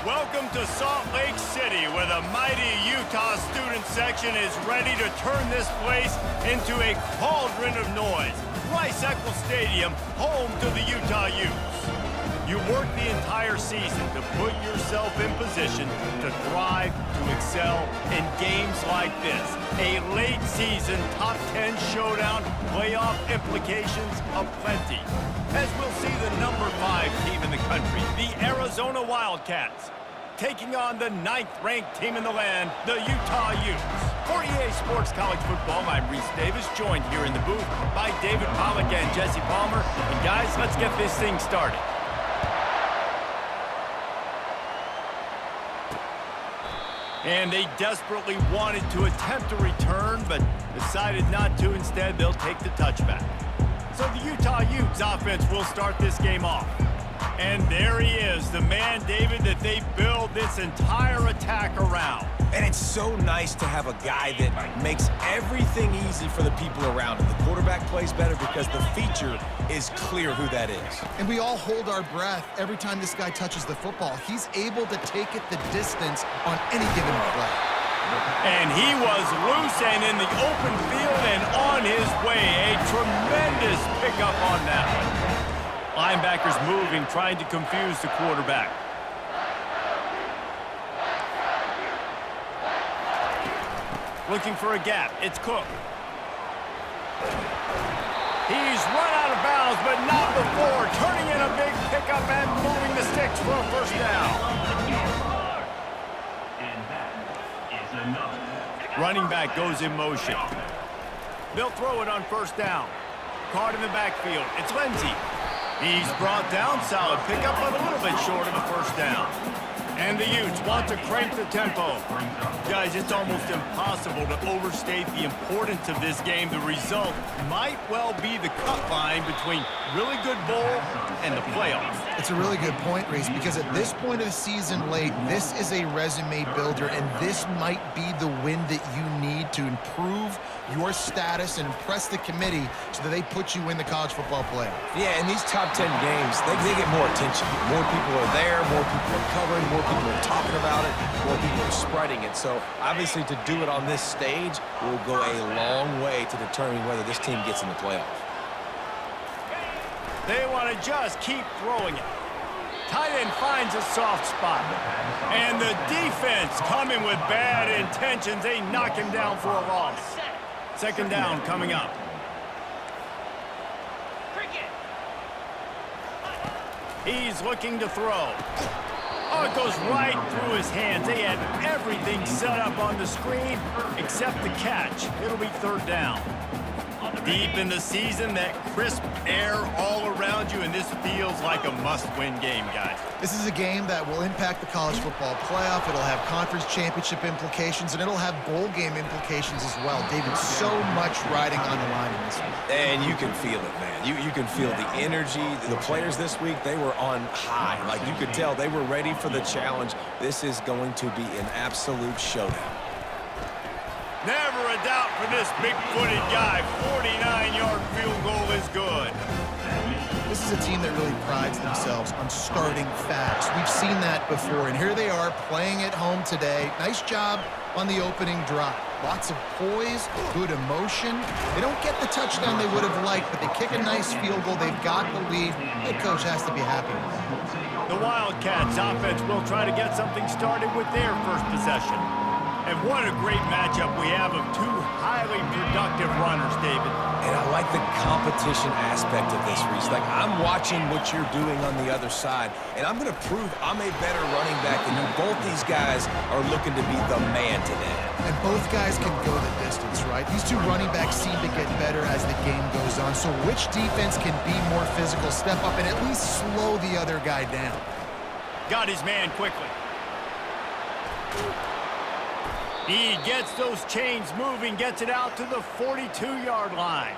Welcome to Salt Lake City, where the mighty Utah student section is ready to turn this place into a cauldron of noise. Rice-Eccles Stadium, home to the Utah Utes. You work the entire season to put yourself in position to thrive, to excel in games like this. A late season top 10 showdown, playoff implications aplenty. As we'll see the number 5 team in the country, the Arizona Wildcats, taking on the 9th-ranked team in the land, the Utah Utes. For EA Sports College Football, I'm Reese Davis, joined here in the booth by David Pollack and Jesse Palmer. And guys, let's get this thing started. And they desperately wanted to attempt a return, but decided not to. Instead, they'll take the touchback. So the Utah Utes offense will start this game off. And there he is, the man, David, that they build this entire attack around. And it's so nice to have a guy that makes everything easy for the people around him. The quarterback plays better because the feature is clear who that is. And we all hold our breath every time this guy touches the football. He's able to take it the distance on any given play. And he was loose and in the open field and on his way. A tremendous pickup on that one. Linebackers moving, trying to confuse the quarterback. Looking for a gap. It's Cook. He's run out of bounds, but not before. Turning in a big pickup and moving the sticks for a first down. Running back goes in motion. They'll throw it on first down. Caught in the backfield. It's Lindsey. He's brought down. Solid pickup, but a little bit short of a first down. And the Utes want to crank the tempo. Guys, it's almost impossible to overstate the importance of this game. The result might well be the cut line between really good bowl and the playoffs. It's a really good point, Reese, because at this point of the season late, this is a resume builder, and this might be the win that you need to improve your status and impress the committee so that they put you in the college football playoff. Yeah, in these top 10 games, they get more attention. More people are there, more people are covering, more people are talking about it, more people are spreading it. So obviously to do it on this stage will go a long way to determining whether this team gets in the playoffs. They want to just keep throwing it. Tight end finds a soft spot. And the defense coming with bad intentions. They knock him down for a loss. Second down coming up. He's looking to throw. Oh, it goes right through his hands. They had everything set up on the screen except the catch. It'll be third down. Deep in the season, that crisp air all around you, and this feels like a must-win game, guys. This is a game that will impact the college football playoff. It'll have conference championship implications, and it'll have bowl game implications as well. David, so much riding on the line in this one. And you can feel it, man. You can feel the energy. The players this week, they were on high. Like, you could tell they were ready for the challenge. This is going to be an absolute showdown. Never a doubt for this big-footed guy. 49-yard field goal is good. This is a team that really prides themselves on starting fast. We've seen that before, and here they are playing at home today. Nice job on the opening drive. Lots of poise, good emotion. They don't get the touchdown they would have liked, but they kick a nice field goal. They've got the lead. Head coach has to be happy with that. The Wildcats offense will try to get something started with their first possession. And what a great matchup we have of two highly productive runners, David. And I like the competition aspect of this, Reese. Like, I'm watching what you're doing on the other side, and I'm going to prove I'm a better running back than you. Both these guys are looking to be the man today. And both guys can go the distance, right? These two running backs seem to get better as the game goes on. So which defense can be more physical, step up, and at least slow the other guy down? Got his man quickly. He gets those chains moving, gets it out to the 42-yard line.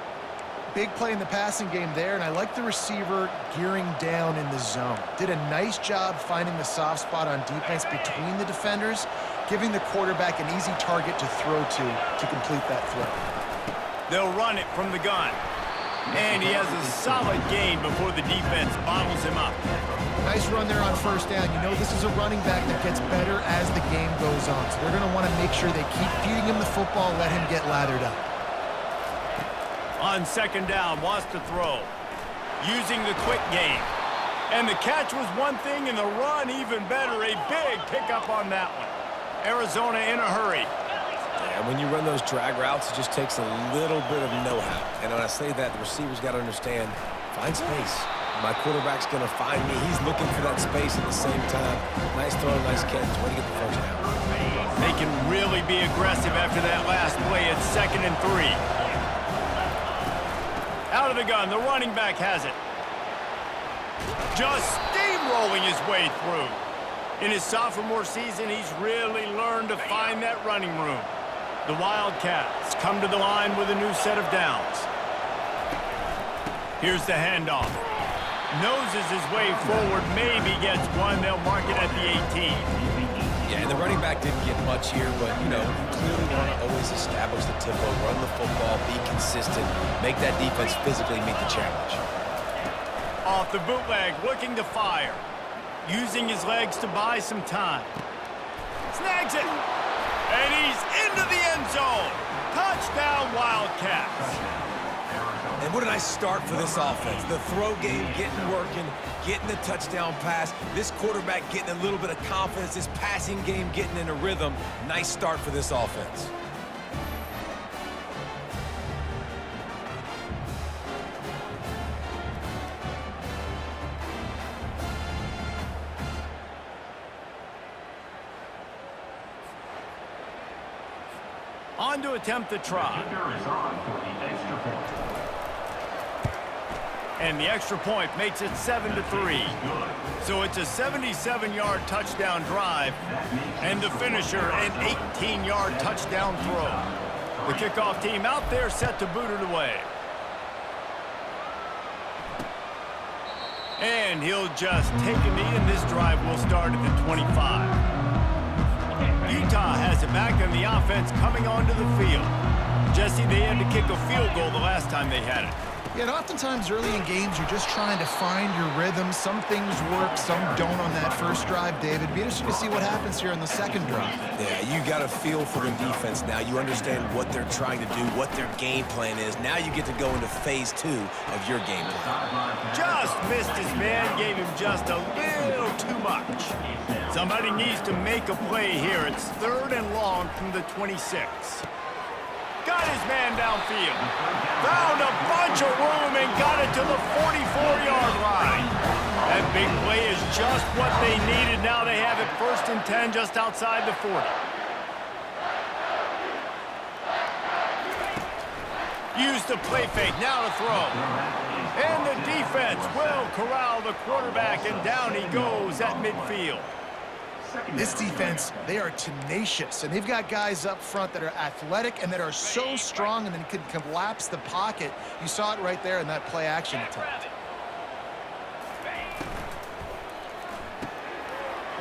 Big play in the passing game there, and I like the receiver gearing down in the zone. Did a nice job finding the soft spot on defense between the defenders, giving the quarterback an easy target to throw to complete that throw. They'll run it from the gun. And he has a solid gain before the defense bottles him up. Nice run there on first down. You know this is a running back that gets better as the game goes on. So they're going to want to make sure they keep feeding him the football, let him get lathered up. On second down, wants to throw. Using the quick game. And the catch was one thing, and the run even better. A big pickup on that one. Arizona in a hurry. Yeah, when you run those drag routes, it just takes a little bit of know-how. And when I say that, the receiver's got to understand, find space. My quarterback's going to find me. He's looking for that space at the same time. Nice throw, nice catch. Way to get the first down. They can really be aggressive after that last play. It's 2nd and 3. Out of the gun, the running back has it. Just steamrolling his way through. In his sophomore season, he's really learned to find that running room. The Wildcats come to the line with a new set of downs. Here's the handoff. Noses his way forward, maybe gets one. They'll mark it at the 18. Yeah, and the running back didn't get much here, but, you know, clearly want to always establish the tempo, run the football, be consistent, make that defense physically meet the challenge. Off the bootleg, looking to fire. Using his legs to buy some time. Snags it. And he's into the end zone. Touchdown, Wildcats. And what a nice start for this offense. The throw game getting working, getting the touchdown pass. This quarterback getting a little bit of confidence. This passing game getting in a rhythm. Nice start for this offense. On to attempt the try. And the extra point makes it 7-3. So it's a 77-yard touchdown drive, and the finisher an 18-yard touchdown throw. The kickoff team out there set to boot it away. And he'll just take a knee, and this drive will start at the 25. Utah has it back, and the offense coming onto the field. Jesse, they had to kick a field goal the last time they had it. Yeah, and oftentimes early in games, you're just trying to find your rhythm. Some things work, some don't on that first drive, David. Be interesting to see what happens here on the second drive. Yeah, you got a feel for the defense now. You understand what they're trying to do, what their game plan is. Now you get to go into phase 2 of your game plan. Just missed his man, gave him just a little too much. Somebody needs to make a play here. It's 3rd and long from the 26. Got his man downfield. Found a bunch of room and got it to the 44-yard line. That big play is just what they needed. Now they have it 1st and 10 just outside the 40. Use the play fake, now to throw. And the defense will corral the quarterback, and down he goes at midfield. This defense, they are tenacious, and they've got guys up front that are athletic and that are so strong and then can collapse the pocket. You saw it right there in that play-action attempt.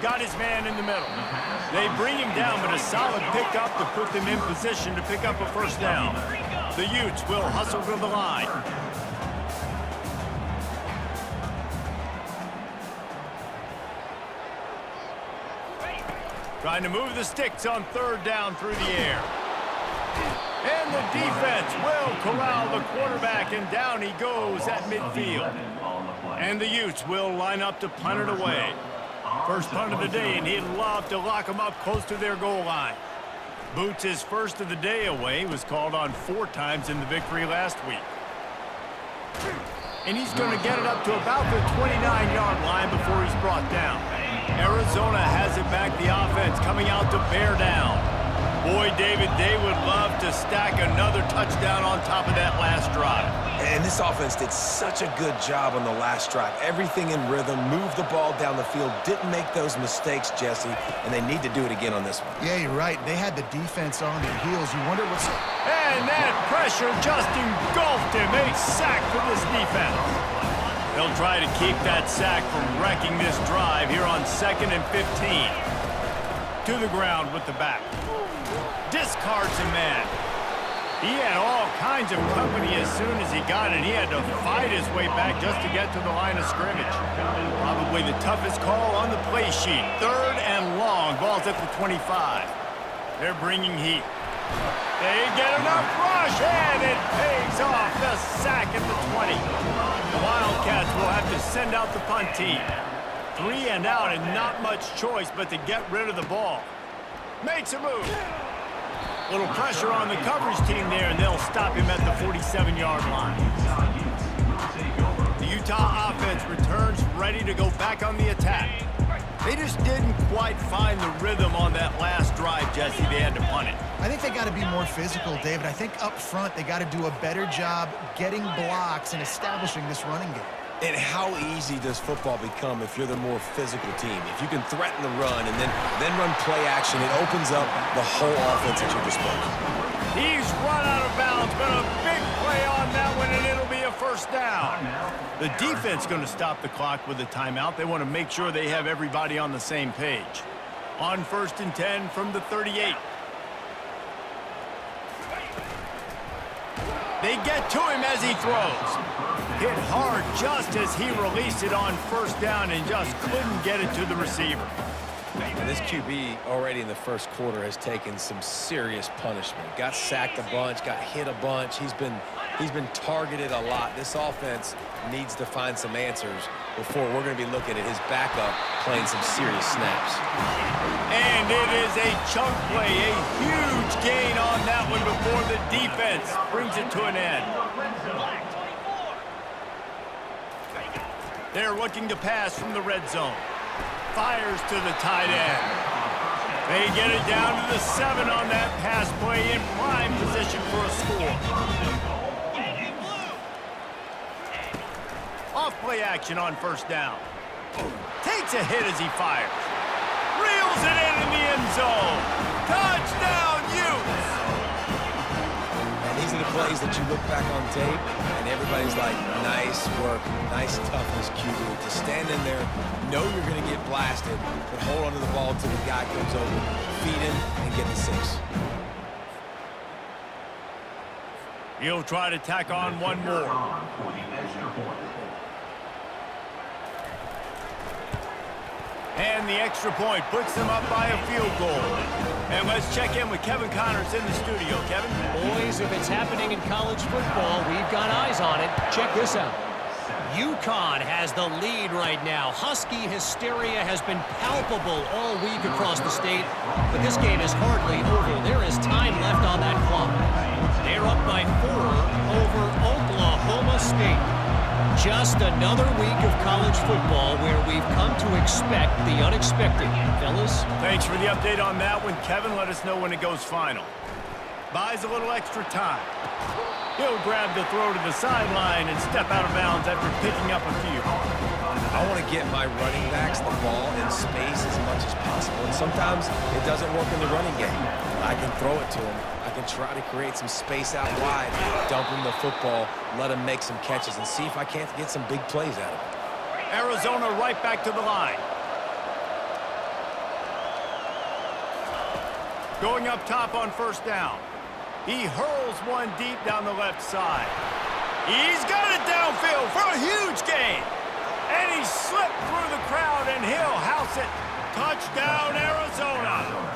Got his man in the middle. They bring him down, but a solid pickup to put them in position to pick up a first down. The Utes will hustle to the line. Trying to move the sticks on 3rd down through the air. And the defense will corral the quarterback, and down he goes at midfield. And the Utes will line up to punt it away. First punt of the day, and he'd love to lock them up close to their goal line. Boots his first of the day away, was called on 4 times in the victory last week. And he's going to get it up to about the 29-yard line before he's brought down. Arizona has it back, the offense coming out to bear down. Boy, David, they would love to stack another touchdown on top of that last drive. And this offense did such a good job on the last drive. Everything in rhythm, moved the ball down the field, didn't make those mistakes, Jesse, and they need to do it again on this one. Yeah, you're right. They had the defense on their heels. You wonder what's... And that pressure just engulfed him. A sack for this defense. They'll try to keep that sack from wrecking this drive here on 2nd and 15. To the ground with the back. Discards a man. He had all kinds of company as soon as he got it. He had to fight his way back just to get to the line of scrimmage. Probably the toughest call on the play sheet. 3rd and long. Ball's at the 25. They're bringing heat. They get enough rush, and it pays off. The sack at the 20. The Wildcats will have to send out the punt team. 3 and out, and not much choice but to get rid of the ball. Makes a move. Little pressure on the coverage team there, and they'll stop him at the 47-yard line. The Utah offense returns ready to go back on the attack. They just didn't quite find the rhythm on that last drive, Jesse. They had to punt it. I think they got to be more physical, David. I think up front they got to do a better job getting blocks and establishing this running game. And how easy does football become if you're the more physical team? If you can threaten the run and then run play action, it opens up the whole offense at your disposal. He's run out of bounds, but a big play on that one, and it'll be a first down. The defense going to stop the clock with a timeout. They want to make sure they have everybody on the same page. On 1st and 10 from the 38. They get to him as he throws. Hit hard just as he released it on 1st down and just couldn't get it to the receiver. And this QB already in the 1st quarter has taken some serious punishment. Got sacked a bunch, got hit a bunch. He's been targeted a lot. This offense needs to find some answers before we're going to be looking at his backup playing some serious snaps. And it is a chunk play, a huge gain on that one before the defense brings it to an end. They're looking to pass from the red zone. Fires to the tight end. They get it down to the 7 on that pass play in prime position for a score. Off play action on 1st down. Takes a hit as he fires. Reels it in the end zone. Touchdown, Utes! And these are the plays that you look back on tape, and everybody's like, nice work, nice toughness, QB. To stand in there, know you're going to get blasted, but hold onto the ball until the guy comes over, feed him, and get the 6. He'll try to tack on one more. And the extra point puts them up by a field goal. And let's check in with Kevin Connors in the studio. Kevin? Boys, if it's happening in college football, we've got eyes on it. Check this out. UConn has the lead right now. Husky hysteria has been palpable all week across the state, but this game is hardly over. There is time left on that clock. They're up by 4 over Oklahoma State. Just another week of college football where we've come to expect the unexpected. Fellas? Thanks for the update on that one, Kevin. Let us know when it goes final. Buys a little extra time. He'll grab the throw to the sideline and step out of bounds after picking up a few. I want to get my running backs the ball in space as much as possible, and sometimes it doesn't work in the running game. I can throw it to him. I can try to create some space out wide, dump him the football, let him make some catches, and see if I can't get some big plays out of him. Arizona right back to the line. Going up top on 1st down. He hurls one deep down the left side. He's got it downfield for a huge gain. And he slipped through the crowd, and he'll house it. Touchdown, Arizona.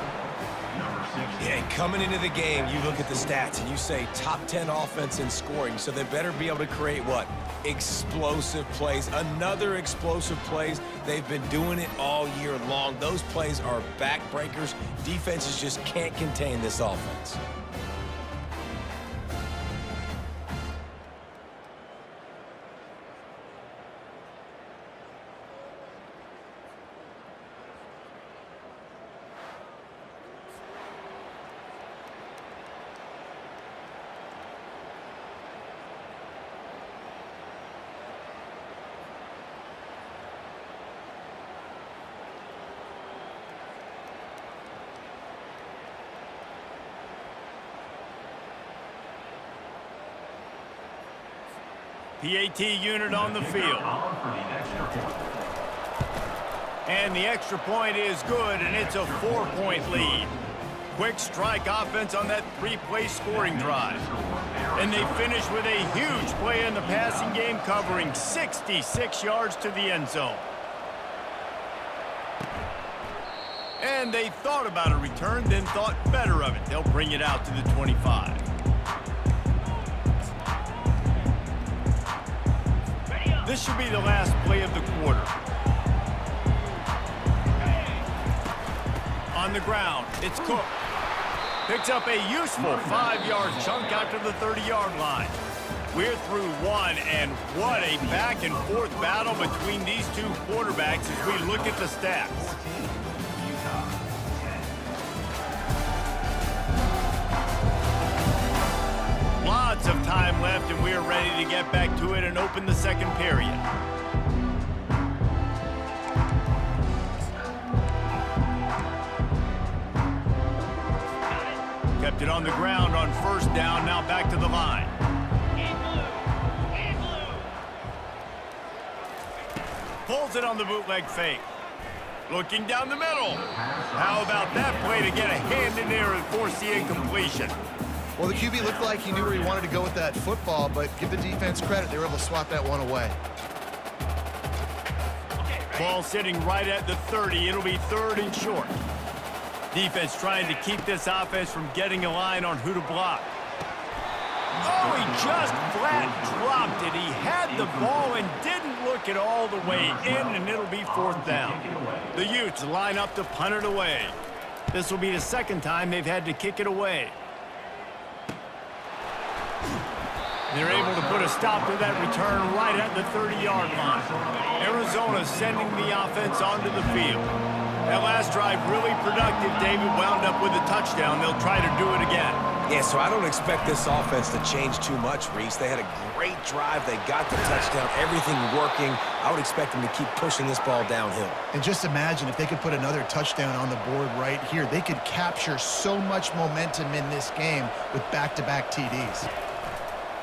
Yeah, and coming into the game, you look at the stats, and you say top 10 offense in scoring, so they better be able to create what? Explosive plays. Another explosive plays. They've been doing it all year long. Those plays are backbreakers. Defenses just can't contain this offense. PAT unit on the field. And the extra point is good, and it's a 4-point lead. quick strike offense on that three-play scoring drive. And they finish with a huge play in the passing game, covering 66 yards to the end zone. And they thought about a return, then thought better of it. They'll bring it out to the 25. This should be the last play of the quarter. On the ground, it's Cook. Picks up a useful 5-yard chunk out to the 30-yard line. We're through one, and what a back-and-forth battle between these two quarterbacks as we look at the stats. Lots of time left, and we are ready to get back to it and open the second period. Kept it on the ground on first down, now back to the line. Pulls it on the bootleg fake. Looking down the middle. How about that play to get a hand in there and force the incompletion? Well, the QB looked like he knew where he wanted to go with that football, but give the defense credit. They were able to swat that one away. Ball sitting right at the 30. It'll be third and short. Defense trying to keep this offense from getting a line on who to block. Oh, he just flat dropped it. He had the ball and didn't look it all the way in, and it'll be fourth down. The Utes line up to punt it away. This will be the second time they've had to kick it away. They're able to put a stop to that return right at the 30-yard line. Arizona sending the offense onto the field. That last drive really productive. David wound up with a touchdown. They'll try to do it again. Yeah, so I don't expect this offense to change too much, Reese. They had a great drive. They got the touchdown, everything working. I would expect them to keep pushing this ball downhill. And just imagine if they could put another touchdown on the board right here. They could capture so much momentum in this game with back-to-back TDs.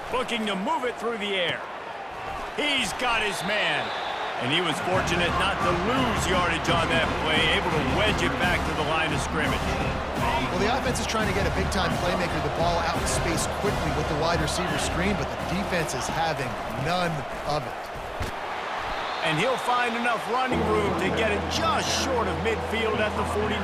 Looking to move it through the air. He's got his man. And he was fortunate not to lose yardage on that play, able to wedge it back to the line of scrimmage. Well, the offense is trying to get a big-time playmaker the ball out in space quickly with the wide receiver screen, but the defense is having none of it. And he'll find enough running room to get it just short of midfield at the 49.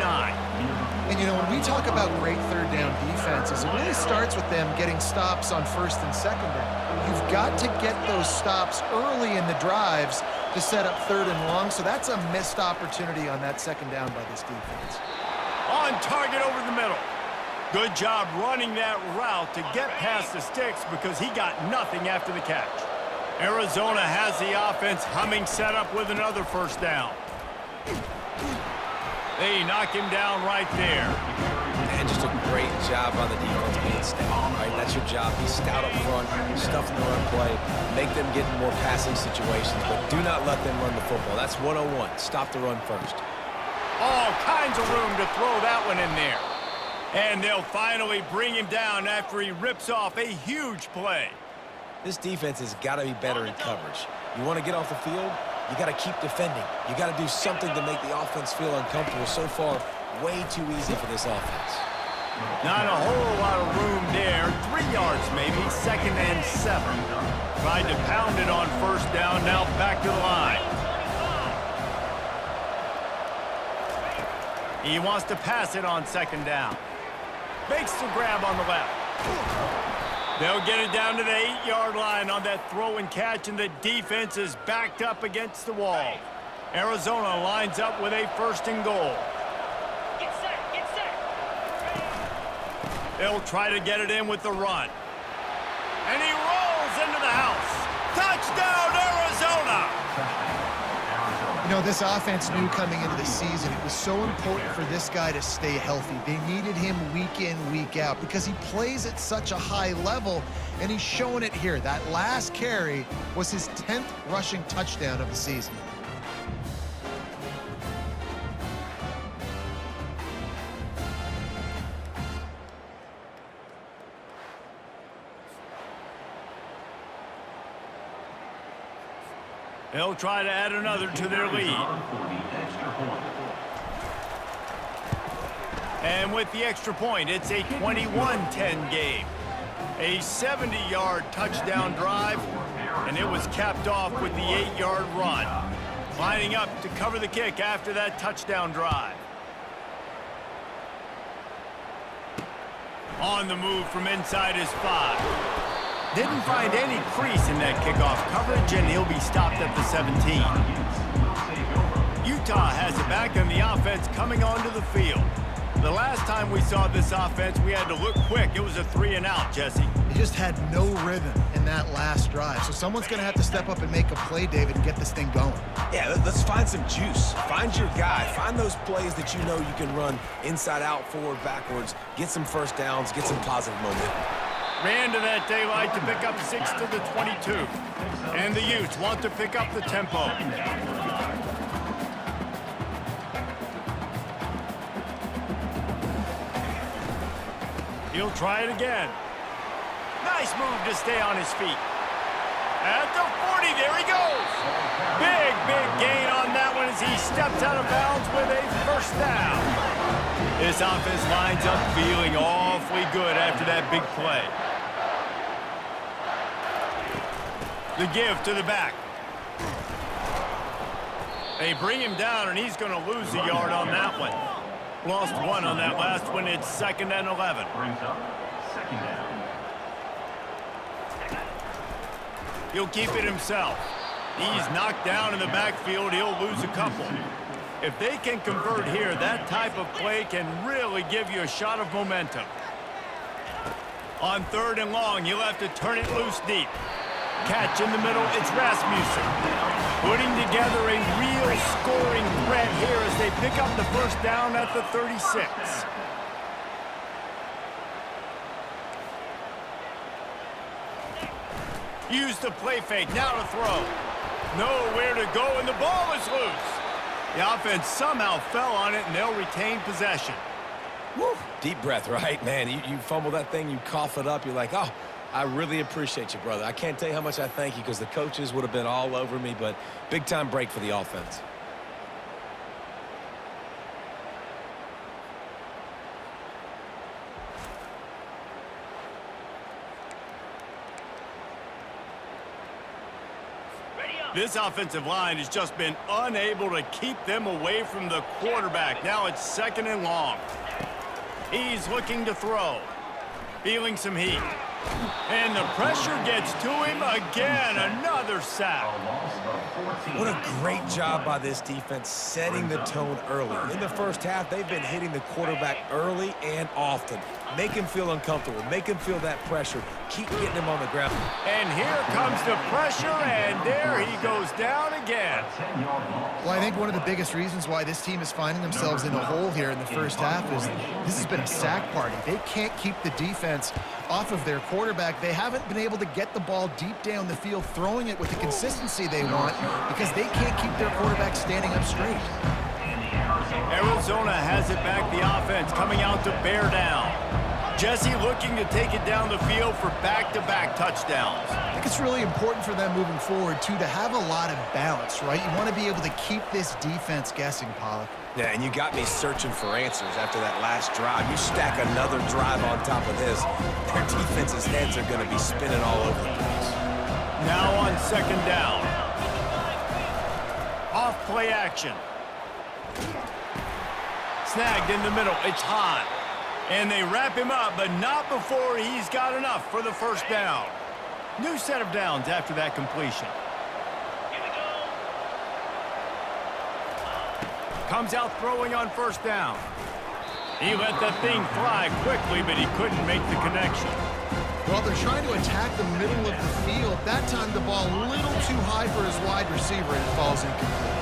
And, you know, when we talk about great third-down defenses, it really starts with them getting stops on first and second down. You've got to get those stops early in the drives to set up third and long, so that's a missed opportunity on that second down by this defense. On target over the middle. Good job running that route to get past the sticks because he got nothing after the catch. Arizona has the offense humming, set up with another first down. They knock him down right there. And just a great job on the defense being stout, right? That's your job. Be stout up front, stuff in the run play, make them get in more passing situations, but do not let them run the football. That's 101. Stop the run first. All kinds of room to throw that one in there. And they'll finally bring him down after he rips off a huge play. This defense has got to be better in coverage. You want to get off the field, you got to keep defending. You got to do something to make the offense feel uncomfortable. So far, way too easy for this offense. Not a whole lot of room there. 3 yards maybe, second and 7. Tried to pound it on first down, now back to the line. He wants to pass it on second down. Makes the grab on the left. They'll get it down to the 8-yard line on that throw and catch, and the defense is backed up against the wall. Arizona lines up with a first and goal. Get set, get set. They'll try to get it in with the run. And he rolls into the house. Touchdown, Arizona! You know, this offense knew coming into the season it was so important for this guy to stay healthy. They needed him week in, week out because he plays at such a high level, and he's showing it here. That last carry was his 10th rushing touchdown of the season. They'll try to add another to their lead. And with the extra point, it's a 21-10 game. A 70-yard touchdown drive, and it was capped off with the 8-yard run. Lining up to cover the kick after that touchdown drive. On the move from inside his 5. Didn't find any crease in that kickoff coverage, and he'll be stopped at the 17. Utah has it back, and the offense coming onto the field. The last time we saw this offense, we had to look quick. It was a 3-and-out, Jesse. He just had no rhythm in that last drive. So someone's going to have to step up and make a play, David, and get this thing going. Yeah, let's find some juice. Find your guy. Find those plays that you know you can run inside out, forward, backwards. Get some first downs. Get some positive momentum. Ran to that daylight to pick up 6 to the 22. And the Utes want to pick up the tempo. He'll try it again. Nice move to stay on his feet. At the 40, there he goes. Big gain on that one as he steps out of bounds with a first down. This offense lines up feeling awfully good after that big play. The give to the back. They bring him down, and he's going to lose a yard on that one. Lost 1 on that last one. It's 2nd and 11. Brings up 2nd down. He'll keep it himself. He's knocked down in the backfield. He'll lose a couple. If they can convert here, that type of play can really give you a shot of momentum. On 3rd and long, you'll have to turn it loose deep. Catch in the middle, it's Rasmussen. Putting together a real scoring threat here as they pick up the first down at the 36. Use the play fake, now to throw. Nowhere to go, and the ball is loose. The offense somehow fell on it, and they'll retain possession. Woo. Deep breath, right? Man, you fumble that thing, you cough it up, you're like, oh, I really appreciate you, brother. I can't tell you how much I thank you because the coaches would have been all over me, but big-time break for the offense. This offensive line has just been unable to keep them away from the quarterback. Now it's 2nd and long. He's looking to throw. Feeling some heat. And the pressure gets to him again. Another sack. What a great job by this defense setting the tone early. In the first half, they've been hitting the quarterback early and often. Make him feel uncomfortable. Make him feel that pressure. Keep getting him on the ground. And here comes the pressure, and there he goes down again. Well, I think one of the biggest reasons why this team is finding themselves in a hole here in the first half is this has been a sack party. They can't keep the defense off of their quarterback. They haven't been able to get the ball deep down the field, throwing it with the consistency they want because they can't keep their quarterback standing up straight. Arizona has it back, the offense coming out to bear down. Jesse looking to take it down the field for back-to-back touchdowns. I think it's really important for them moving forward, too, to have a lot of balance, right? You want to be able to keep this defense guessing, Pollock. Yeah, and you got me searching for answers after that last drive. You stack another drive on top of this, their defense's heads are going to be spinning all over the place. Now on 2nd down. Off play action. Snagged in the middle. It's hot. And they wrap him up, but not before he's got enough for the first down. New set of downs after that completion. Comes out throwing on 1st down. He let that thing fly quickly, but he couldn't make the connection. Well, they're trying to attack the middle of the field. That time the ball a little too high for his wide receiver, and it falls incomplete.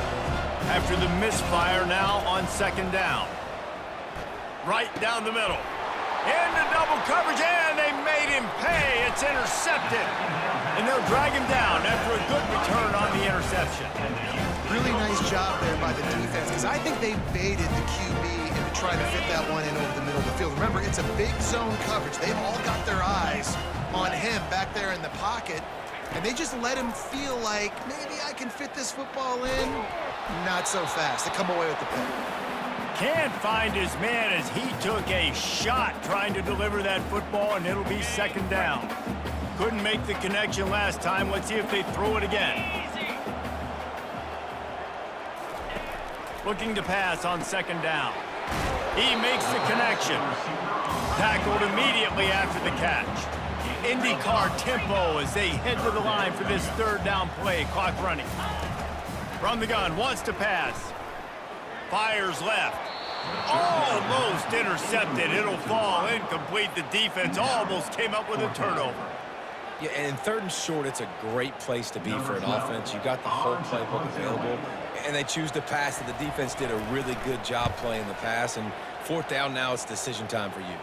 After the misfire, now on 2nd down. Right down the middle. Into double coverage, and they made him pay. It's intercepted. And they'll drag him down after a good return on the interception. Really nice job there by the defense, because I think they baited the QB into trying to fit that one in over the middle of the field. Remember, it's a big zone coverage. They've all got their eyes on him back there in the pocket, and they just let him feel like, maybe I can fit this football in. Not so fast. They come away with the pick. Can't find his man as he took a shot trying to deliver that football, and it'll be second down. Couldn't make the connection last time. Let's see if they throw it again. Looking to pass on second down. He makes the connection. Tackled immediately after the catch. IndyCar tempo as they head to the line for this third down play. Clock running. From the gun, wants to pass. Fires left. Almost intercepted. It'll fall incomplete. The defense almost came up with a turnover. Yeah, and third and short, it's a great place to be for an offense. You got the whole playbook available, and they choose to pass, and the defense did a really good job playing the pass. And fourth down now, it's decision time for you.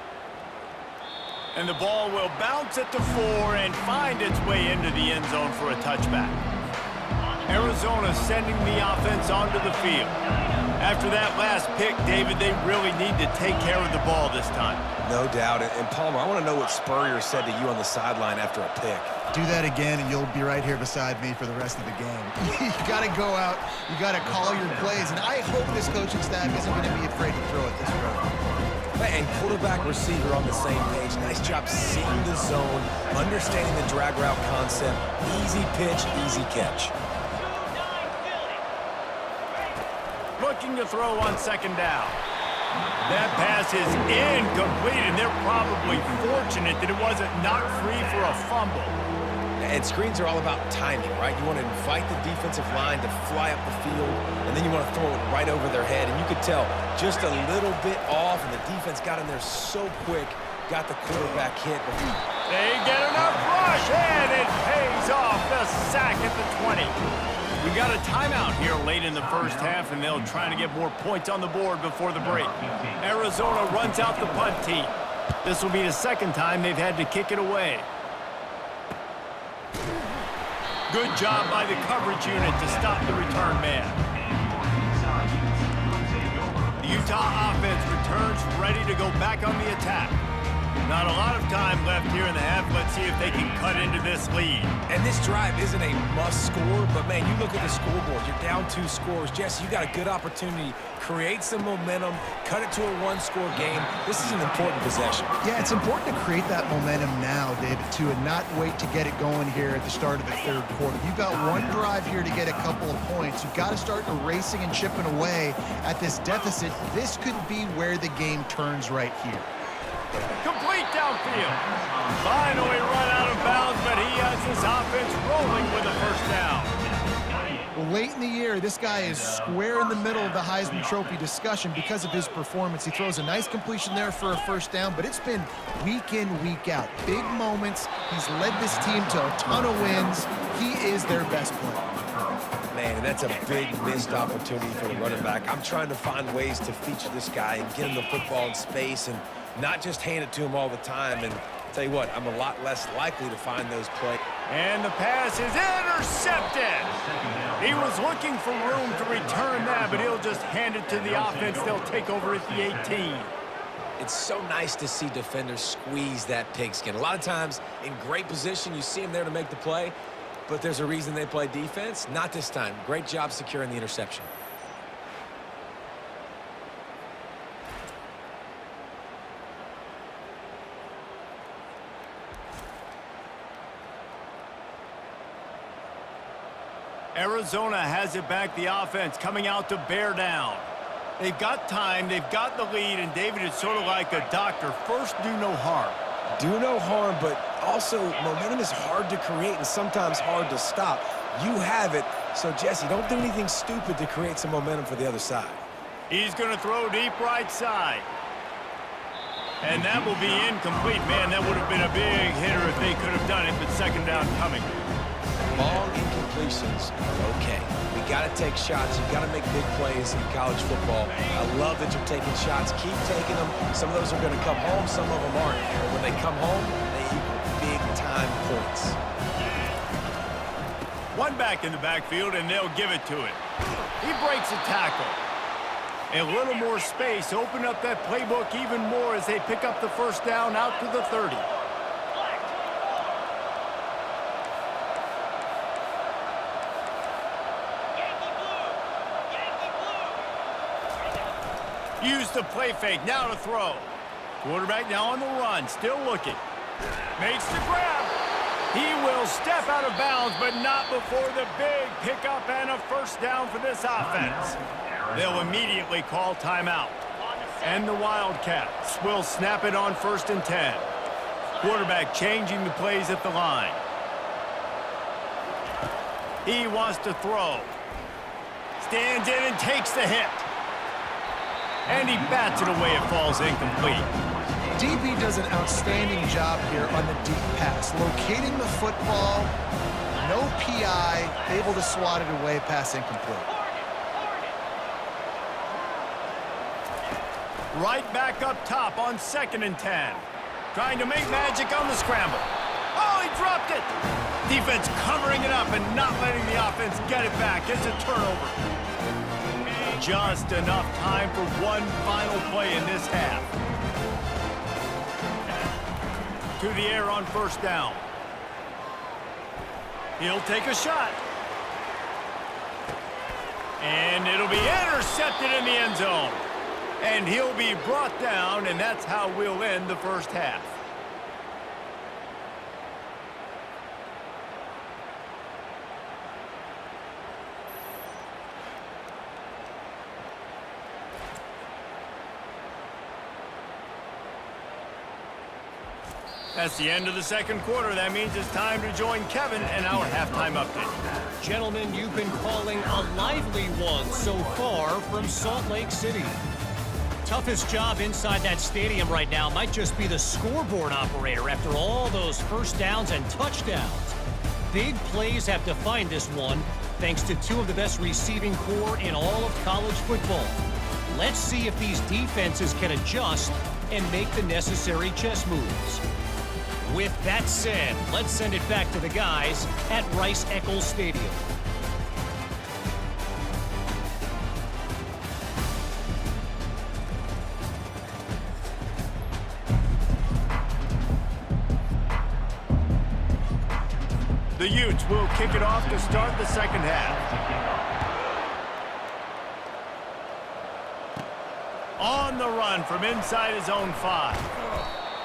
And the ball will bounce at the 4 and find its way into the end zone for a touchback. Arizona sending the offense onto the field. After that last pick, David, they really need to take care of the ball this time. No doubt. And Palmer, I want to know what Spurrier said to you on the sideline after a pick. Do that again, and you'll be right here beside me for the rest of the game. You got to go out. You got to call your plays. And I hope this coaching staff isn't going to be afraid to throw it this early. And quarterback receiver on the same page. Nice job seeing the zone, understanding the drag route concept. Easy pitch, easy catch. Looking to throw on second down. That pass is incomplete, and they're probably fortunate that it wasn't knocked free for a fumble. And screens are all about timing, right? You want to invite the defensive line to fly up the field, and then you want to throw it right over their head. And you could tell just a little bit off, and the defense got in there so quick, got the quarterback hit. They get enough rush, and it pays off. The sack at the 20. We got a timeout here late in the first half, and they'll try to get more points on the board before the break. Arizona runs out the punt team. This will be the second time they've had to kick it away. Good job by the coverage unit to stop the return man. The Utah offense returns ready to go back on the attack. Not a lot of time left here in the half. Let's see if they can cut into this lead. And this drive isn't a must score, but man, you look at the scoreboard, you're down 2 scores. Jesse, you got a good opportunity. Create some momentum, cut it to a 1-score game. This is an important possession. Yeah, it's important to create that momentum now, David, too, and not wait to get it going here at the start of the third quarter. You've got one drive here to get a couple of points. You've got to start erasing and chipping away at this deficit. This could be where the game turns right here. Complete downfield. Finally run out of bounds, but he has his offense rolling with a first down. Well, late in the year, this guy is square in the middle of the Heisman Trophy discussion because of his performance. He throws a nice completion there for a first down, but it's been week in, week out. Big moments. He's led this team to a ton of wins. He is their best player. Man, that's a big missed opportunity for the running back. I'm trying to find ways to feature this guy and get him the football in space and not just hand it to him all the time. And tell you what, I'm a lot less likely to find those plays. And the pass is intercepted. He was looking for room to return that, but he'll just hand it to the offense. They'll take over at the 18. It's so nice to see defenders squeeze that pigskin. A lot of times in great position, you see them there to make the play, but there's a reason they play defense. Not this time. Great job securing the interception. Arizona has it back, the offense coming out to bear down. They've got time, they've got the lead, and David is sort of like a doctor. First, do no harm. Do no harm, but also momentum is hard to create and sometimes hard to stop. You have it, so Jesse, don't do anything stupid to create some momentum for the other side. He's going to throw deep right side. And that will be incomplete. Man, that would have been a big hitter if they could have done it, but second down coming. Long incompletions are okay. We got to take shots. You got to make big plays in college football. I love that you're taking shots. Keep taking them. Some of those are going to come home. Some of them aren't. But when they come home, they equal big-time points. One back in the backfield, and they'll give it to it. He breaks a tackle. A little more space. Open up that playbook even more as they pick up the first down out to the 30. Use the play fake, now to throw. Quarterback now on the run, still looking. Makes the grab. He will step out of bounds, but not before the big pickup and a first down for this offense. They'll immediately call timeout. And the Wildcats will snap it on 1st and 10. Quarterback changing the plays at the line. He wants to throw. Stands in and takes the hit. And he bats it away. It falls incomplete. DB does an outstanding job here on the deep pass, locating the football, no PI, able to swat it away, pass incomplete. Right back up top on 2nd and 10. Trying to make magic on the scramble. Oh, he dropped it! Defense covering it up and not letting the offense get it back. It's a turnover. Just enough time for one final play in this half. To the air on 1st down. He'll take a shot. And it'll be intercepted in the end zone. And he'll be brought down, and that's how we'll end the first half. That's the end of the 2nd quarter. That means it's time to join Kevin and our halftime update. Gentlemen, you've been calling a lively one so far from Salt Lake City. Toughest job inside that stadium right now might just be the scoreboard operator after all those first downs and touchdowns. Big plays have defined this one, thanks to 2 of the best receiving corps in all of college football. Let's see if these defenses can adjust and make the necessary chess moves. With that said, let's send it back to the guys at Rice-Eccles Stadium. The Utes will kick it off to start the 2nd half. On the run from inside his own 5.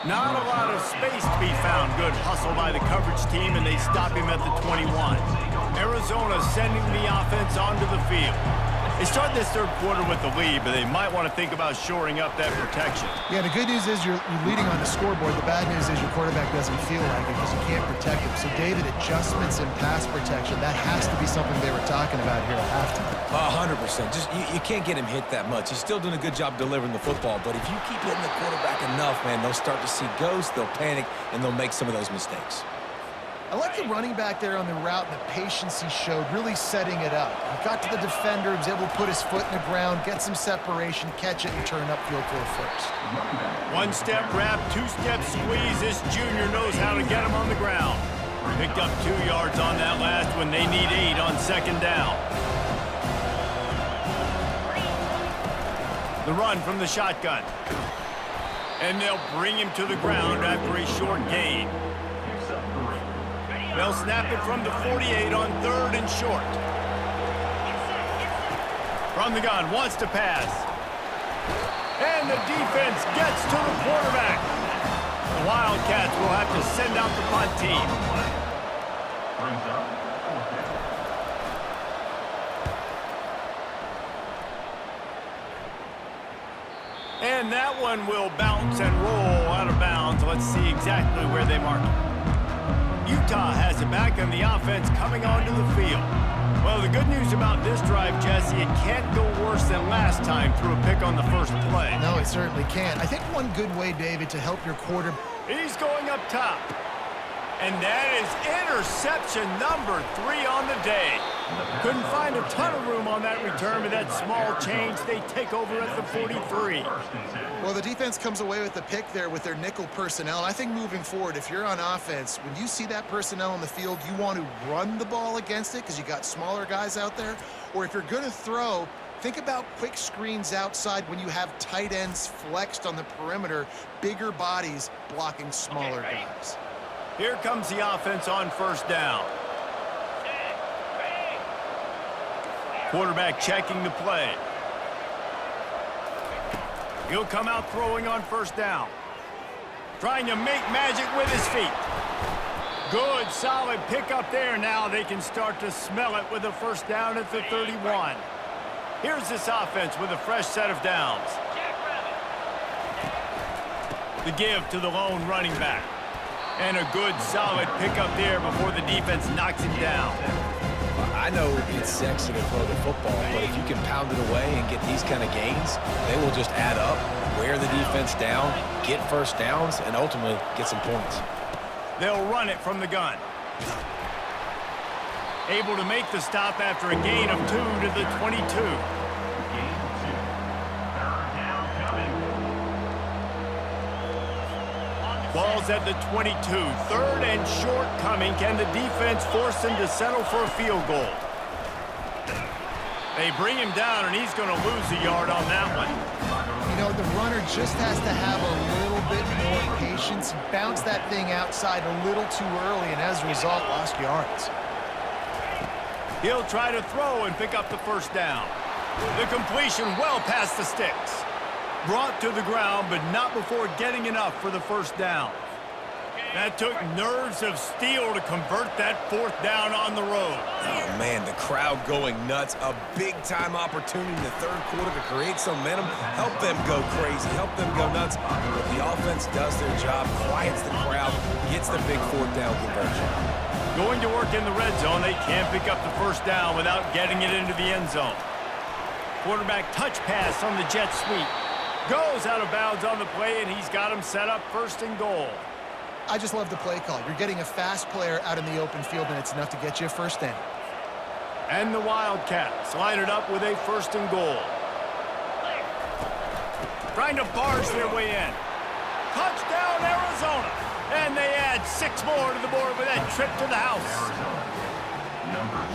Not a lot of space to be found. Good hustle by the coverage team, and they stop him at the 21. Arizona sending the offense onto the field. They start this 3rd quarter with the lead, but they might want to think about shoring up that protection. Yeah, the good news is you're leading on the scoreboard. The bad news is your quarterback doesn't feel like it because you can't protect him. So, David, adjustments in pass protection, that has to be something they were talking about here at halftime. 100%. Just you can't get him hit that much. He's still doing a good job delivering the football, but if you keep hitting the quarterback enough, man, they'll start to see ghosts, they'll panic, and they'll make some of those mistakes. I like the running back there on the route and the patience he showed, really setting it up. He got to the defender, he was able to put his foot in the ground, get some separation, catch it, and turn upfield for a first. 1-step wrap, 2-step squeeze. This junior knows how to get him on the ground. Picked up 2 yards on that last one. They need 8 on 2nd down. The run from the shotgun. And they'll bring him to the ground after a short gain. They'll snap it from the 48 on 3rd and short. From the gun, wants to pass. And the defense gets to the quarterback. The Wildcats will have to send out the punt team. And that one will bounce and roll out of bounds. Let's see exactly where they mark it. Utah has it back on the offense coming onto the field. Well, the good news about this drive, Jesse, it can't go worse than last time through a pick on the first play. No, it certainly can't. I think one good way, David, to help your quarterback. He's going up top. And that is interception number 3 on the day. Couldn't find a ton of room on that return, but that small change, they take over at the 43. Well, the defense comes away with the pick there with their nickel personnel. And I think moving forward, if you're on offense, when you see that personnel on the field, you want to run the ball against it because you got smaller guys out there. Or if you're going to throw, think about quick screens outside when you have tight ends flexed on the perimeter, bigger bodies blocking smaller guys. Here comes the offense on first down. Quarterback checking the play. He'll come out throwing on first down. Trying to make magic with his feet. Good, solid pickup there. Now they can start to smell it with a first down at the 31. Here's this offense with a fresh set of downs. The give to the lone running back. And a good, solid pickup there before the defense knocks him down. I know it's sexy to throw the football, but if you can pound it away and get these kind of gains, they will just add up, wear the defense down, get first downs, and ultimately get some points. They'll run it from the gun. Able to make the stop after a gain of 2 to the 22. Gain 2. Third down coming. Ball's at the 22. Third and short coming. Can the defense force him to settle for a field goal? They bring him down, and he's going to lose a yard on that one. You know, the runner just has to have a little bit more patience. He bounced that thing outside a little too early, and as a result, lost yards. He'll try to throw and pick up the first down. The completion well past the sticks. Brought to the ground, but not before getting enough for the first down. That took nerves of steel to convert that fourth down on the road. Oh, man, the crowd going nuts. A big-time opportunity in the third quarter to create some momentum. Help them go crazy. Help them go nuts. But the offense does their job, quiets the crowd, gets the big fourth down conversion. Going to work in the red zone, they can't pick up the first down without getting it into the end zone. Quarterback touch pass on the jet sweep. Goes out of bounds on the play, and he's got him set up first and goal. I just love the play call. You're getting a fast player out in the open field, and it's enough to get you a first down. And the Wildcats line it up with a first and goal. Trying to barge their way in. Touchdown, Arizona. And they add 6 more to the board with that trip to the house.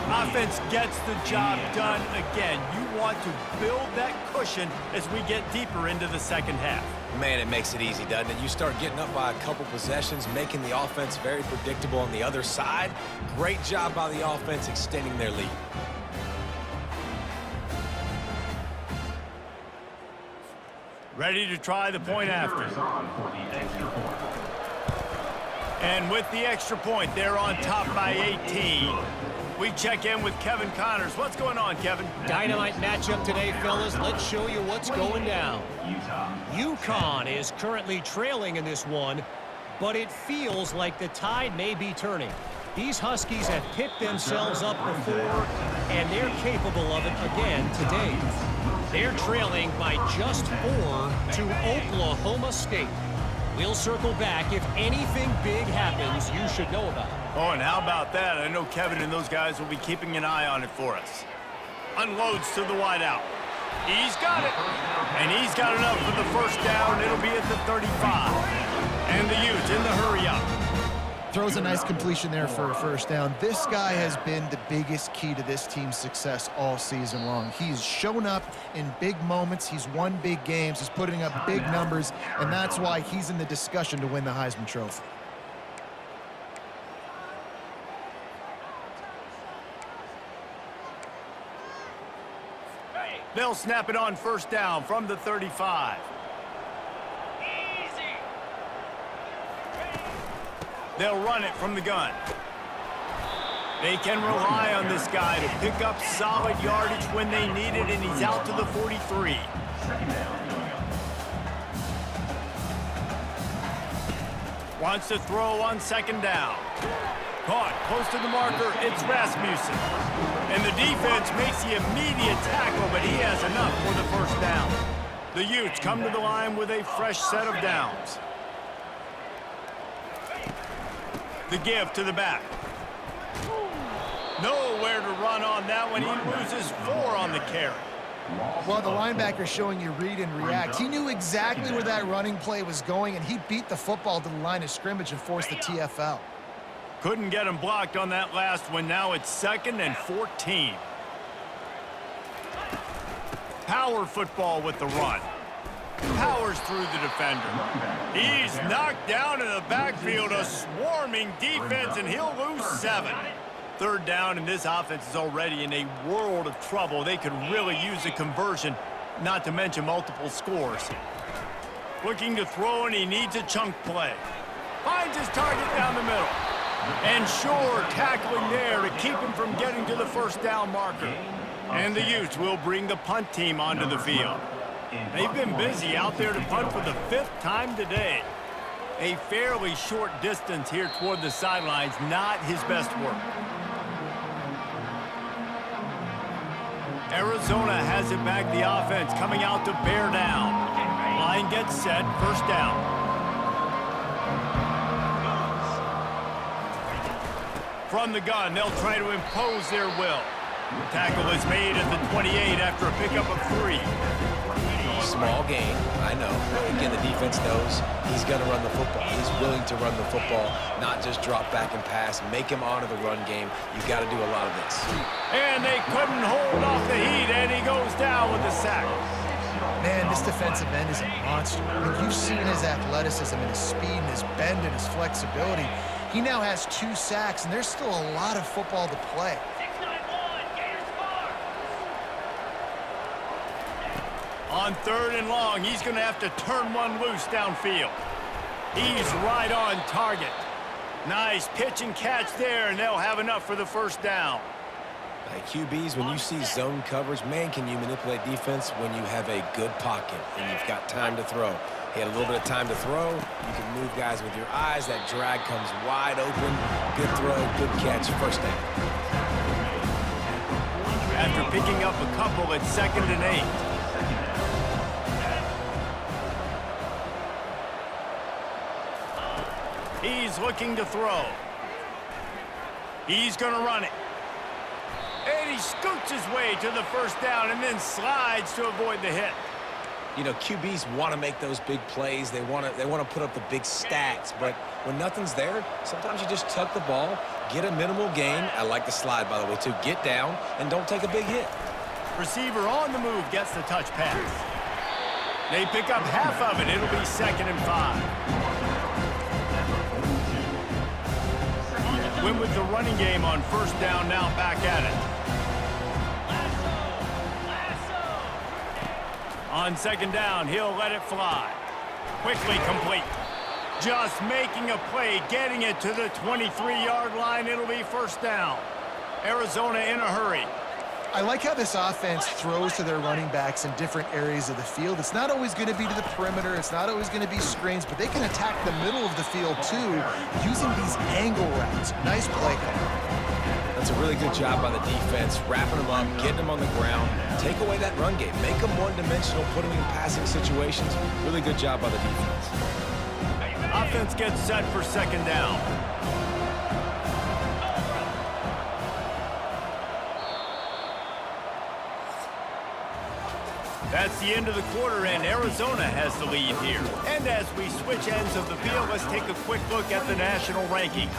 Offense gets the job done again. You want to build that cushion as we get deeper into the second half. Man, it makes it easy, doesn't it? You start getting up by a couple possessions, making the offense very predictable on the other side. Great job by the offense extending their lead. Ready to try the point after. And with the extra point, they're on top by 18. We check in with Kevin Connors. What's going on, Kevin? Dynamite matchup today, fellas. Let's show you what's going down. UConn is currently trailing in this one, but it feels like the tide may be turning. These Huskies have picked themselves up before, and they're capable of it again today. They're trailing by just 4 to Oklahoma State. We'll circle back if anything big happens you should know about. Oh, and how about that? I know Kevin and those guys will be keeping an eye on it for us. Unloads to the wideout. He's got it. And he's got enough for the first down. It'll be at the 35. And the Utes in the hurry-up. Throws a nice completion there for a first down. This guy has been the biggest key to this team's success all season long. He's shown up in big moments. He's won big games. He's putting up big numbers, and that's why he's in the discussion to win the Heisman Trophy. They'll snap it on first down from the 35. They'll run it from the gun. They can rely on this guy to pick up solid yardage when they need it, and he's out to the 43. Wants to throw on second down. Caught close to the marker, it's Rasmussen. And the defense makes the immediate tackle, but he has enough for the first down. The Utes come to the line with a fresh set of downs. The give to the back. Nowhere to run on that one. He loses 4 on the carry. Well, the linebacker's showing you read and react. He knew exactly where that running play was going, and he beat the football to the line of scrimmage and forced the TFL. Couldn't get him blocked on that last one. Now it's 2nd and 14. Power football with the run. Powers through the defender. He's knocked down in the backfield, a swarming defense, and he'll lose 7. Third down, and this offense is already in a world of trouble. They could really use a conversion not to mention multiple scores. Looking to throw, and he needs a chunk play. Finds his target down the middle. And sure, tackling there to keep him from getting to the first down marker. And the Utes will bring the punt team onto the field. They've been busy out there to punt for the 5th time today. A fairly short distance here toward the sidelines, not his best work. Arizona has it back, the offense coming out to bear down. Line gets set, first down. From the gun, they'll try to impose their will. Tackle is made at the 28 after a pickup of 3. Small gain, I know. Again, the defense knows he's going to run the football. He's willing to run the football, not just drop back and pass. Make him honor the run game. You've got to do a lot of this. And they couldn't hold off the heat, and he goes down with the sack. Man, this defensive end is a monster. I mean, you've seen his athleticism and his speed and his bend and his flexibility. He now has 2 sacks, and there's still a lot of football to play. 691, Gators far. On 3rd and long, he's going to have to turn one loose downfield. He's right on target. Nice pitch and catch there, and they'll have enough for the first down. Like QBs, when you see zone coverage, man, can you manipulate defense when you have a good pocket and you've got time to throw. He had a little bit of time to throw. You can move guys with your eyes. That drag comes wide open. Good throw, good catch, first down. After picking up a couple, it's 2nd and 8. He's looking to throw. He's going to run it. And he scoots his way to the first down and then slides to avoid the hit. You know, QBs want to make those big plays. They want to put up the big stats. But when nothing's there, sometimes you just tuck the ball, get a minimal gain. I like the slide, by the way, too. Get down and don't take a big hit. Receiver on the move gets the touch pass. They pick up half of it. It'll be 2nd and 5. Win with the running game on first down, now back at it. On 2nd down, he'll let it fly. Quickly complete. Just making a play, getting it to the 23-yard line. It'll be first down. Arizona in a hurry. I like how this offense throws to their running backs in different areas of the field. It's not always going to be to the perimeter. It's not always going to be screens, but they can attack the middle of the field, too, using these angle routes. Nice play call. That's a really good job by the defense, wrapping them up, getting them on the ground. Take away that run game. Make them one-dimensional, put them in passing situations. Really good job by the defense. Offense gets set for 2nd down. That's the end of the quarter, and Arizona has the lead here. And as we switch ends of the field, let's take a quick look at the national rankings.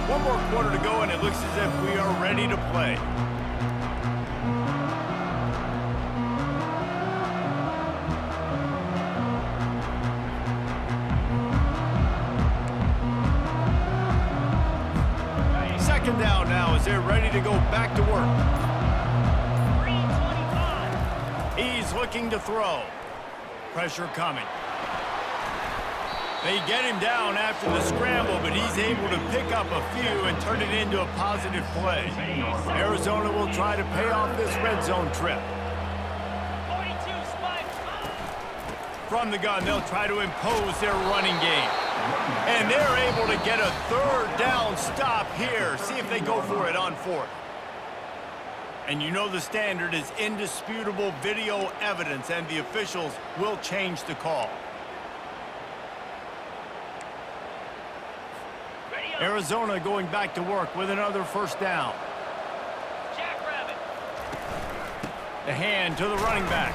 One more quarter to go, and it looks as if we are ready to play. Second down now as they're ready to go back to work. 325. He's looking to throw. Pressure coming. They get him down after the scramble, but he's able to pick up a few and turn it into a positive play. Arizona will try to pay off this red zone trip. 42 spikes. From the gun, they'll try to impose their running game. And they're able to get a 3rd down stop here. See if they go for it on 4th. And you know the standard is indisputable video evidence, and the officials will change the call. Arizona going back to work with another first down. Jackrabbit. The hand to the running back.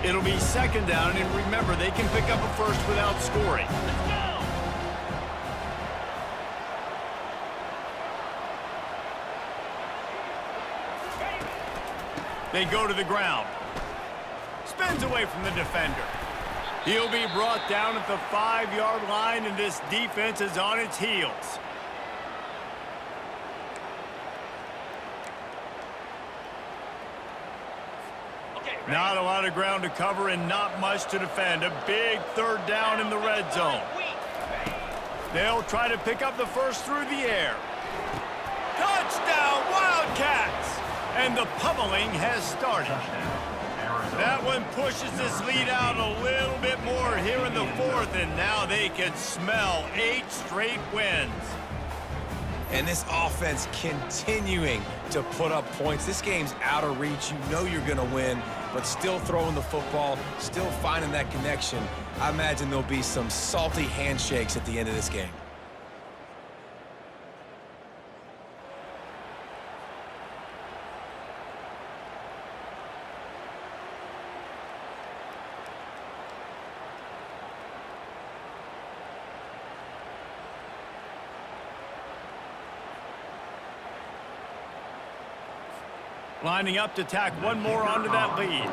It'll be 2nd down, and remember, they can pick up a first without scoring. Let's go. They go to the ground. Spins away from the defender. He'll be brought down at the 5-yard line, and this defense is on its heels. Not a lot of ground to cover and not much to defend. A big 3rd down in the red zone. They'll try to pick up the first through the air. Touchdown, Wildcats! And the pummeling has started. That one pushes this lead out a little bit more here in the 4th, and now they can smell 8 straight wins. And this offense continuing to put up points. This game's out of reach. You know you're going to win, but still throwing the football, still finding that connection. I imagine there'll be some salty handshakes at the end of this game. Lining up to tack one more onto that lead.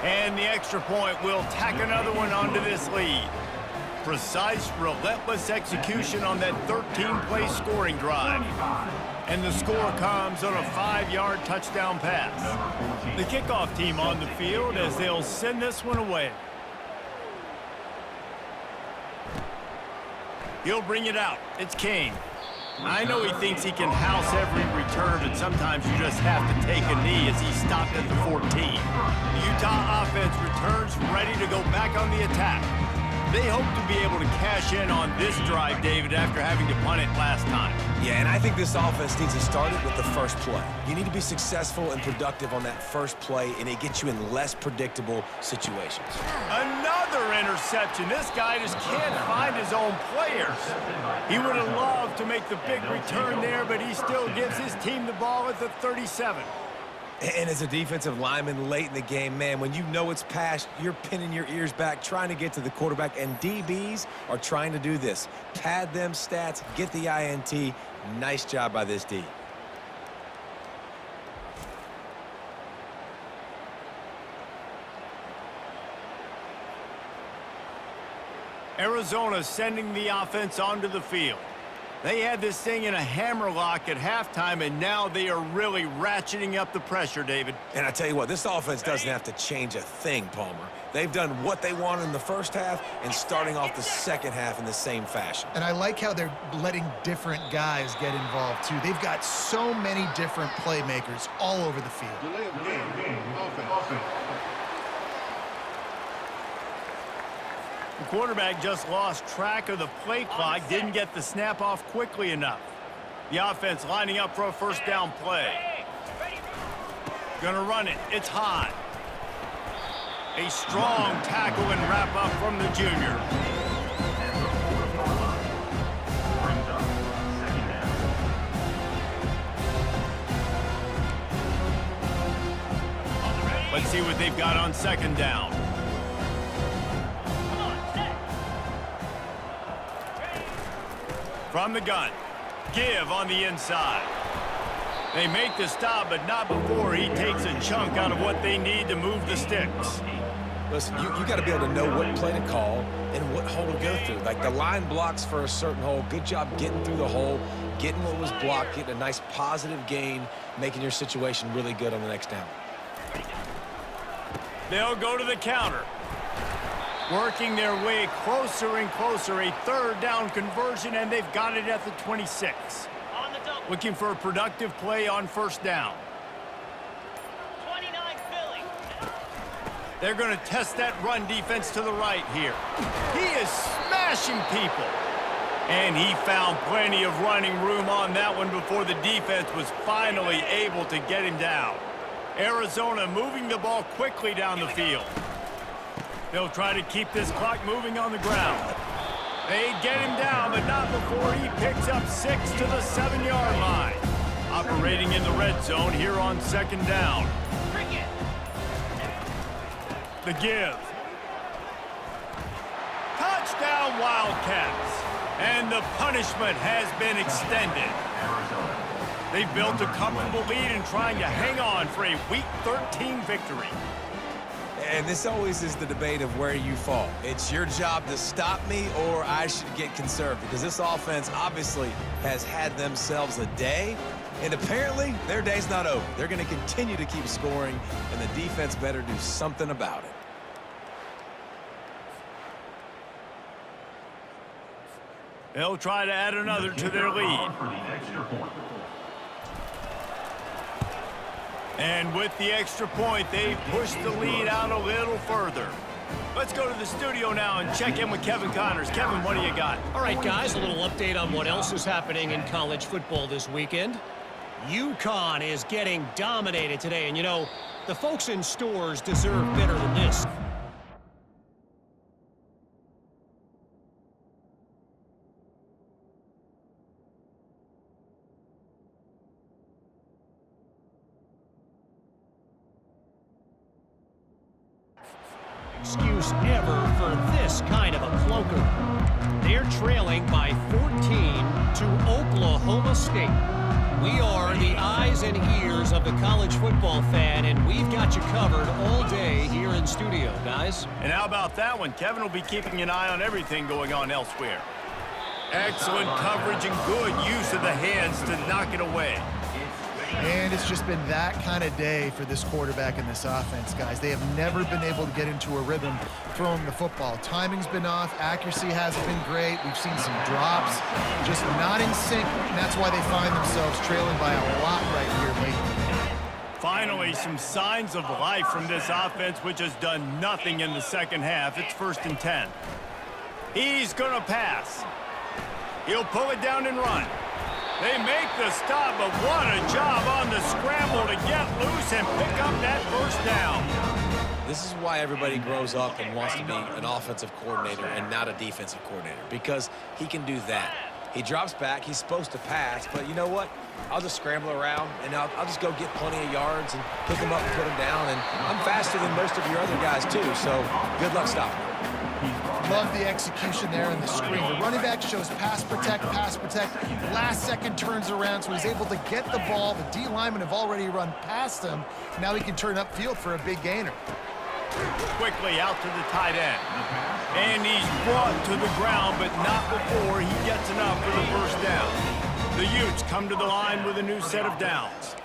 And the extra point will tack another one onto this lead. Precise, relentless execution on that 13-play scoring drive. And the score comes on a 5-yard touchdown pass. The kickoff team on the field as they'll send this one away. He'll bring it out. It's Kane. I know he thinks he can house every return, but sometimes you just have to take a knee as he stopped at the 14. The Utah offense returns ready to go back on the attack. They hope to be able to cash in on this drive, David, after having to punt it last time. Yeah, and I think this offense needs to start it with the first play. You need to be successful and productive on that first play, and it gets you in less predictable situations. Another interception. This guy just can't find his own players. He would have loved to make the big return there, but he still gives his team the ball at the 37. And as a defensive lineman late in the game, man, when you know it's past, you're pinning your ears back, trying to get to the quarterback, and DBs are trying to do this. Pad them stats, get the INT. Nice job by this D. Arizona sending the offense onto the field. They had this thing in a hammerlock at halftime, and now they are really ratcheting up the pressure, David. And I tell you what, this offense doesn't have to change a thing, Palmer. They've done what they wanted in the first half and starting off the second half in the same fashion. And I like how they're letting different guys get involved, too. They've got so many different playmakers all over the field. The quarterback just lost track of the play clock, didn't get the snap off quickly enough. The offense lining up for a first down play. Gonna run it. It's high. A strong tackle and wrap up from the junior. Let's see what they've got on second down. From the gun, give on the inside. They make the stop, but not before he takes a chunk out of what they need to move the sticks. Listen, you got to be able to know what play to call and what hole to go through. Like the line blocks for a certain hole. Good job getting through the hole, getting what was blocked, getting a nice positive gain, making your situation really good on the next down. They'll go to the counter. Working their way closer and closer, a third down conversion, and they've got it at the 26. Looking for a productive play on first down. 29 Philly. They're going to test that run defense to the right here. He is smashing people. And he found plenty of running room on that one before the defense was finally able to get him down. Arizona moving the ball quickly down the field. They'll try to keep this clock moving on the ground. They get him down, but not before he picks up 6 to the 7-yard line. Operating in the red zone here on second down. The give. Touchdown, Wildcats. And the punishment has been extended. They've built a comfortable lead and trying to hang on for a Week 13 victory. And this always is the debate of where you fall. It's your job to stop me or I should get conserved, because this offense obviously has had themselves a day, and apparently their day's not over. They're going to continue to keep scoring, and the defense better do something about it. They'll try to add another to their lead. And with the extra point, they push the lead out a little further. Let's go to the studio now and check in with Kevin Connors. Kevin, what do you got? All right, guys, a little update on what else is happening in college football this weekend. UConn is getting dominated today, and you know, the folks in stores deserve better than this. Excuse ever for this kind of a clunker. They're trailing by 14 to Oklahoma State. We are the eyes and ears of the college football fan, and we've got you covered all day here in studio, guys. And how about that one? Kevin will be keeping an eye on everything going on elsewhere. Excellent coverage and good use of the hands to knock it away. And it's just been that kind of day for this quarterback and this offense, guys. They have never been able to get into a rhythm throwing the football. Timing's been off. Accuracy hasn't been great. We've seen some drops, just not in sync, and that's why they find themselves trailing by a lot right here lately. Finally, some signs of life from this offense, which has done nothing in the second half. It's 1st and 10. He's going to pass. He'll pull it down and run. They make the stop, but what a job on the scramble to get loose and pick up that first down. This is why everybody grows up and wants to be an offensive coordinator and not a defensive coordinator, because he can do that. He drops back. He's supposed to pass, but you know what? I'll just scramble around, and I'll just go get plenty of yards and pick them up and put them down, and I'm faster than most of your other guys, too, so good luck stopping me. Love the execution there in the screen. The running back shows pass protect, pass protect. Last second turns around, so he's able to get the ball. The D linemen have already run past him. Now he can turn upfield for a big gainer. Quickly out to the tight end. And he's brought to the ground, but not before he gets enough for the first down. The Utes come to the line with a new set of downs.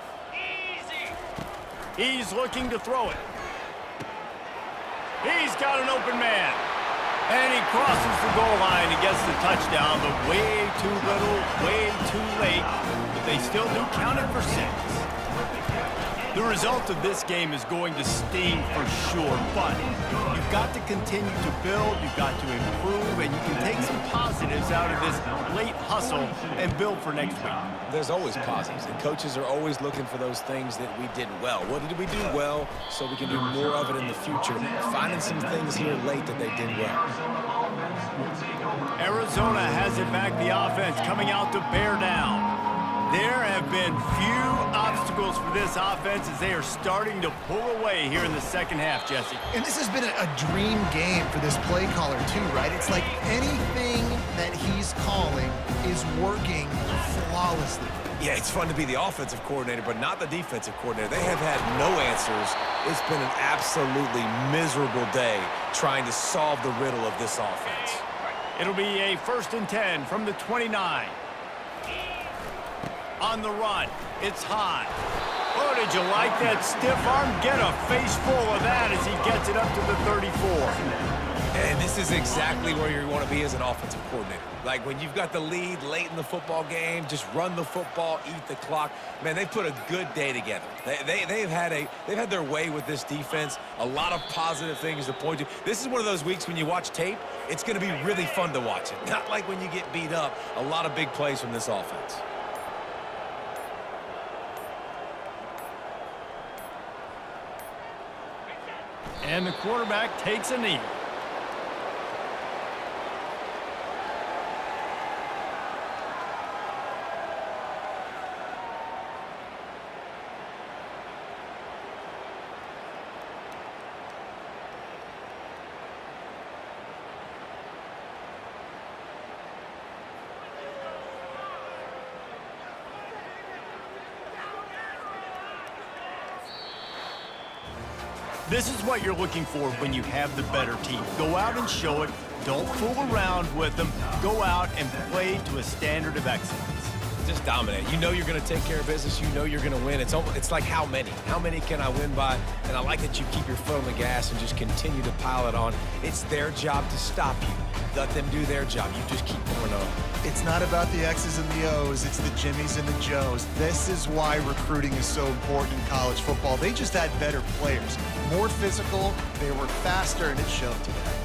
He's looking to throw it. He's got an open man. And he crosses the goal line and gets the touchdown, but way too little, way too late. But they still do count it for 6. The result of this game is going to sting for sure, but you've got to continue to build, you've got to improve, and you can take some positives out of this late hustle and build for next week. There's always positives, and coaches are always looking for those things that we did well. What did we do well so we can do more of it in the future? Finding some things here late that they did well. Arizona has it back, the offense coming out to bear down. There have been few obstacles for this offense as they are starting to pull away here in the second half, Jesse. And this has been a dream game for this play caller too, right? It's like anything that he's calling is working flawlessly. Yeah, it's fun to be the offensive coordinator, but not the defensive coordinator. They have had no answers. It's been an absolutely miserable day trying to solve the riddle of this offense. It'll be a 1st and 10 from the 29. On the run, it's high. Oh, did you like that stiff arm? Get a face full of that as he gets it up to the 34. And this is exactly where you want to be as an offensive coordinator. Like when you've got the lead late in the football game, just run the football, eat the clock. Man, they've put a good day together. They've had their way with this defense. A lot of positive things to point to. This is one of those weeks when you watch tape, it's going to be really fun to watch it. Not like when you get beat up. A lot of big plays from this offense. And the quarterback takes a knee. This is what you're looking for when you have the better team. Go out and show it. Don't fool around with them. Go out and play to a standard of excellence. Just dominate. You know you're going to take care of business. You know you're going to win. It's like how many? How many can I win by? And I like that you keep your foot on the gas and just continue to pile it on. It's their job to stop you. Let them do their job. You just keep going on. It's not about the X's and the O's. It's the Jimmies and the Joes. This is why recruiting is so important in college football. They just had better players, more physical, they were faster, and it showed today.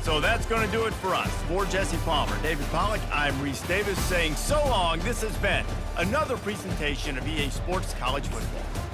So that's going to do it for us. For Jesse Palmer, David Pollack, I'm Reese Davis saying so long. This has been another presentation of EA Sports College Football.